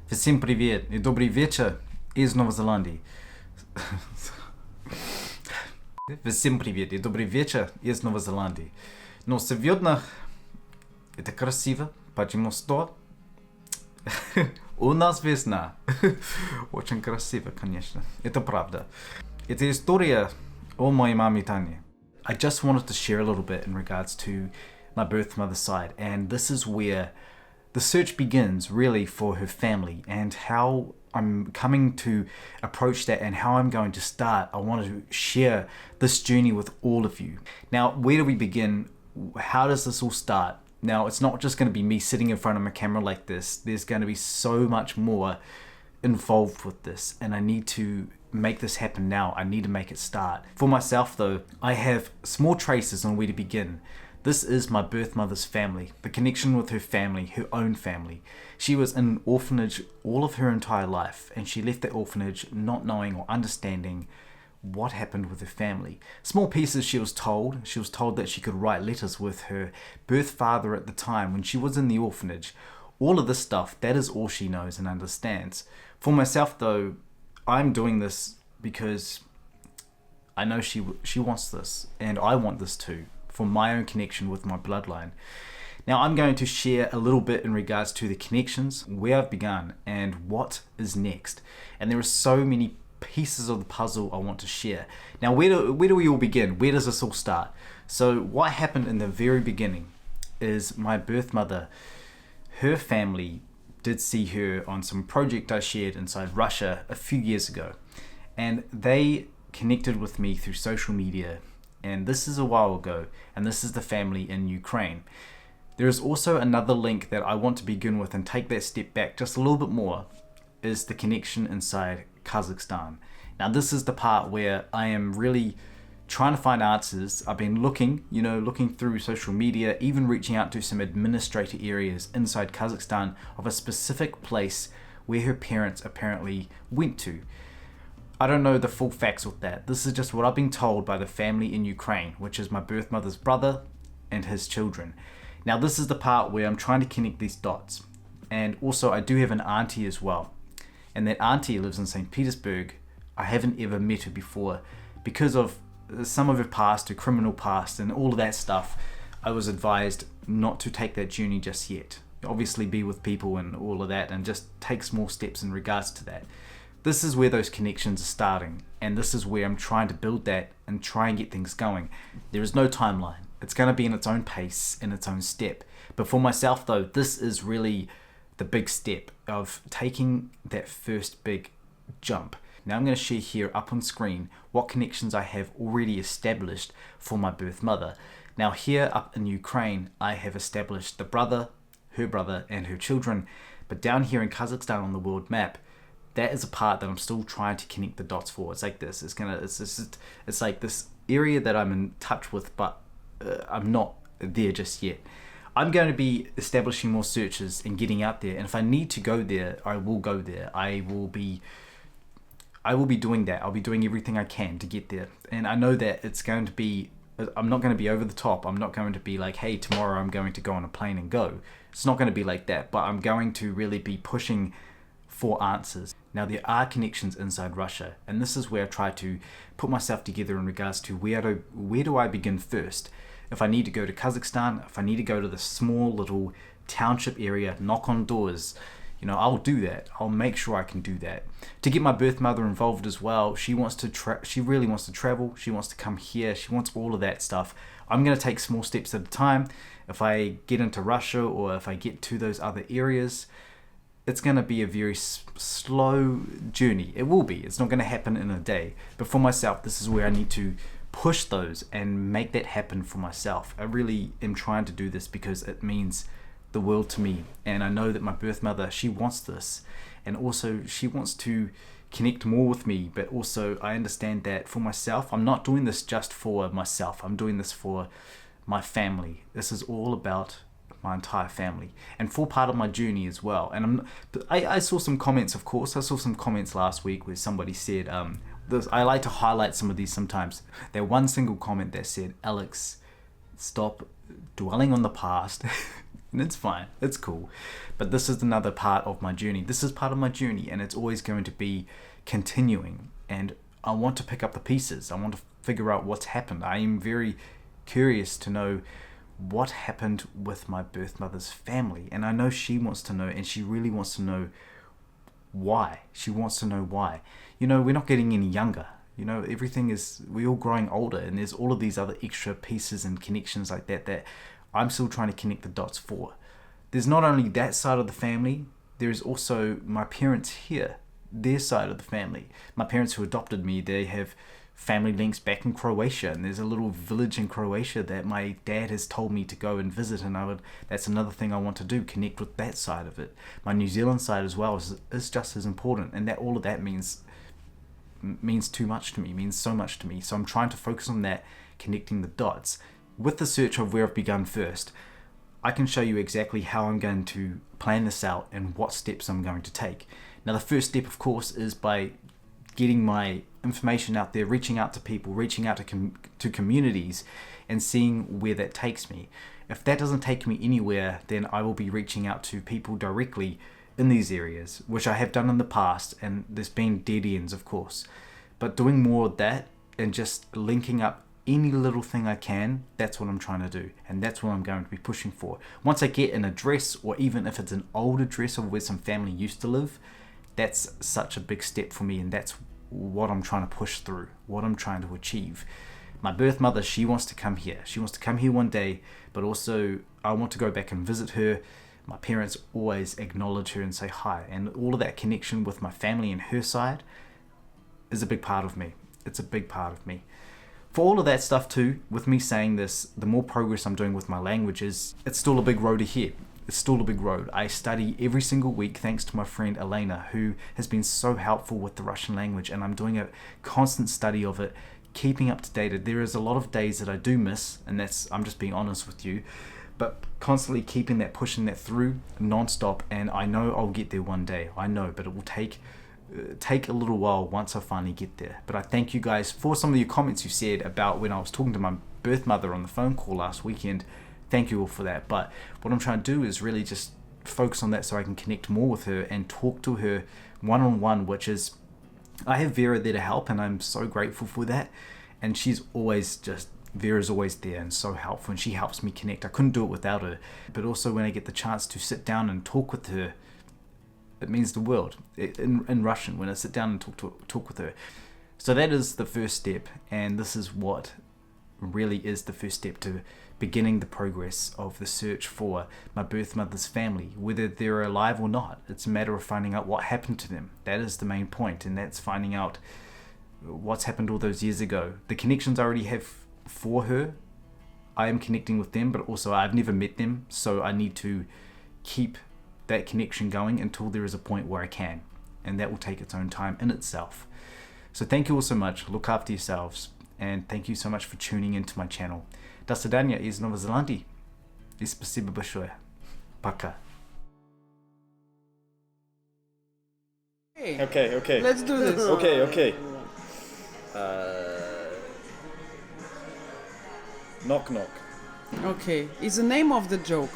Всем привет и добрый вечер из Новой Зеландии. Всем привет и добрый вечер из Новой Зеландии. Но сегодня это красиво, потому что у нас весна. Очень красиво, конечно. Это правда. Это история о моей маме Тане. I just wanted to share a little bit in regards to my birth mother's side, and this is where the search begins really for her family and how I'm coming to approach that and how I'm going to start. I want to share this journey with all of you. Now, where do we begin? How does this all start? Now, it's not just going to be me sitting in front of my camera like this. There's going to be so much more involved with this, and I need to make this happen now. I need to make it start. For myself though, I have small traces on where to begin. This is my birth mother's family, the connection with her family, her own family. She was in an orphanage all of her entire life, and she left that orphanage not knowing or understanding what happened with her family. Small pieces she was told. She was told that she could write letters with her birth father at the time when she was in the orphanage. All of this stuff, that is all she knows and understands. For myself though, I'm doing this because I know she wants this, and I want this too, for my own connection with my bloodline. Now I'm going to share a little bit in regards to the connections, where I've begun, and what is next. And there are so many pieces of the puzzle I want to share. Now where do we all begin? Where does this all start? So what happened in the very beginning is my birth mother, her family did see her on some project I shared inside Russia a few years ago, and they connected with me through social media, and this is a while ago, and this is the family in Ukraine. There is also another link that I want to begin with and take that step back just a little bit more, is the connection inside Kazakhstan. Now this is the part where I am really trying to find answers. I've been looking through social media, even reaching out to some administrator areas inside Kazakhstan of a specific place where her parents apparently went to. I don't know the full facts with that. This is just what I've been told by the family in Ukraine, which is my birth mother's brother and his children. Now this is the part where I'm trying to connect these dots. And also I do have an auntie as well. And that auntie lives in St. Petersburg. I haven't ever met her before because of some of her past, her criminal past, and all of that stuff. I was advised not to take that journey just yet. Obviously be with people and all of that, and just take small steps in regards to that. This is where those connections are starting, and this is where I'm trying to build that and try and get things going. There is no timeline. It's going to be in its own pace, in its own step. But for myself though, this is really the big step of taking that first big jump. Now I'm going to share here up on screen what connections I have already established for my birth mother. Now here up in Ukraine, I have established the brother, her brother, and her children. But down here in Kazakhstan on the world map, that is a part that I'm still trying to connect the dots for. It's like this. It's like this area that I'm in touch with, but I'm not there just yet. I'm going to be establishing more searches and getting out there. And if I need to go there, I will go there. I will be doing that. I'll be doing everything I can to get there. And I know that it's going to be, I'm not going to be over the top. I'm not going to be like, hey, tomorrow I'm going to go on a plane and go. It's not going to be like that, but I'm going to really be pushing for answers. Now there are connections inside Russia, and this is where I try to put myself together in regards to where do I begin first. If I need to go to Kazakhstan, if I need to go to the small little township area, knock on doors, I'll do that. I'll make sure I can do that. To get my birth mother involved as well, she really wants to travel. She wants to come here. She wants all of that stuff. I'm going to take small steps at a time. If I get into Russia or if I get to those other areas, it's going to be a very slow journey. It will be. It's not going to happen in a day. But for myself, this is where I need to push those and make that happen for myself. I really am trying to do this because it means the world to me, and I know that my birth mother, she wants this, and also she wants to connect more with me. But also I understand that for myself, I'm not doing this just for myself. I'm doing this for my family. This is all about my entire family and for part of my journey as well. And I saw some comments, of course. I saw some comments last week where somebody said, I like to highlight some of these sometimes. There one single comment that said, Alex, stop dwelling on the past. And it's fine. It's cool. But this is another part of my journey. This is part of my journey, and it's always going to be continuing. And I want to pick up the pieces. I want to figure out what's happened. I am very curious to know what happened with my birth mother's family. And I know she wants to know, and she really wants to know why. She wants to know why. You know, we're not getting any younger. You know, we're all growing older, and there's all of these other extra pieces and connections like that I'm still trying to connect the dots for. There's not only that side of the family, there is also my parents here, their side of the family. My parents who adopted me, they have family links back in Croatia, and there's a little village in Croatia that my dad has told me to go and visit, and that's another thing I want to do, connect with that side of it. My New Zealand side as well is just as important, and that all of that means too much to me, means so much to me. So I'm trying to focus on that, connecting the dots. With the search of where I've begun first, I can show you exactly how I'm going to plan this out and what steps I'm going to take. Now, the first step, of course, is by getting my information out there, reaching out to people, reaching out to communities, and seeing where that takes me. If that doesn't take me anywhere, then I will be reaching out to people directly in these areas, which I have done in the past, and there's been dead ends, of course. But doing more of that and just linking up any little thing I can, that's what I'm trying to do, and that's what I'm going to be pushing for. Once I get an address, or even if it's an old address of where some family used to live, that's such a big step for me, and that's what I'm trying to push through, what I'm trying to achieve. My birth mother, she wants to come here. She wants to come here one day, but also I want to go back and visit her. My parents always acknowledge her and say hi, and all of that connection with my family and her side is a big part of me. It's a big part of me. For all of that stuff too, with me saying this, the more progress I'm doing with my languages, it's still a big road ahead. It's still a big road. I study every single week thanks to my friend Elena, who has been so helpful with the Russian language, and I'm doing a constant study of it, keeping up to date. There is a lot of days that I do miss, and I'm just being honest with you, but constantly keeping that, pushing that through non-stop, and I know I'll get there one day. I know, but it will take a little while once I finally get there. But I thank you guys for some of your comments you said about when I was talking to my birth mother on the phone call last weekend. Thank you all for that. But what I'm trying to do is really just focus on that so I can connect more with her and talk to her one-on-one, which is, I have Vera there to help, and I'm so grateful for that. And Vera's always there and so helpful, and she helps me connect. I couldn't do it without her. But also when I get the chance to sit down and talk with her, it means the world. In Russian, when I sit down and talk with her. So that is the first step, and this is what really is the first step to beginning the progress of the search for my birth mother's family, whether they're alive or not. It's a matter of finding out what happened to them. That is the main point, and that's finding out what's happened all those years ago. The connections I already have for her, I am connecting with them, but also I've never met them, so I need to keep that connection going until there is a point where I can, and that will take its own time in itself. So thank you all so much. Look after yourselves, and thank you so much for tuning into my channel. До свидания из Новой Зеландии, и спасибо большое. Пока. Okay. Let's do this. Okay. Knock knock. Okay. Is the name of the joke.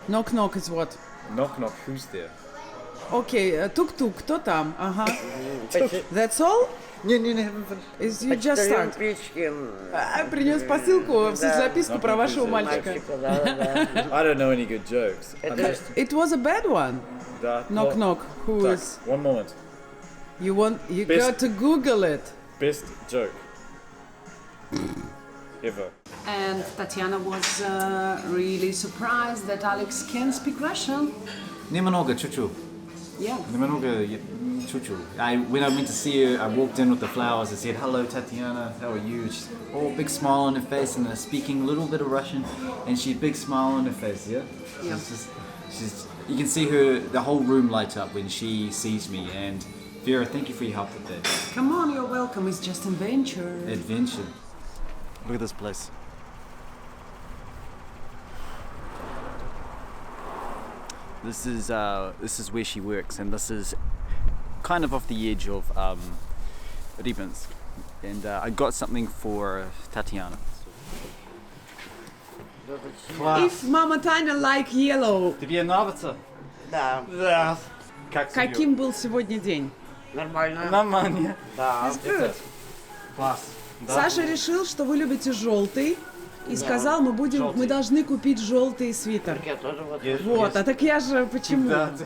Knock knock is what? Knock knock, who's there? Okay, тук-тук, кто там? Ага. That's all? Не, haven't finished. Is you just start? Принес посылку, записку про вашего мальчика. I don't know any good jokes. It was a bad one. Knock knock. Who Так, is? one moment. You Best- got to Google it. Best joke ever. And Tatiana was really surprised that Alex can speak Russian. Немного, чуть-чуть. Yeah. Немного, чуть-чуть. When I went to see her, I walked in with the flowers. I said, "Hello, Tatiana. How are you?" She's all big smile on her face, and speaking a little bit of Russian, and she big smile on her face. Yeah. Yeah. You can see her, the whole room light up when she sees me. And Vera, thank you for your help with that Come on, you're welcome. It's just adventure. adventure. Look at this place. This is where she works, and this is kind of off the edge of Rybinsk. And I got something for Tatiana. If Mama Tanya like yellow. Тебе нравится? Да, Да. Как Каким был сегодня день? нормально. Нормально. Да. Good. Класс. Да. Саша решил, что вы любите желтый. И сказал, мы должны купить желтый свитер. Я тоже вот. Вот, а так я же почему? Да, да.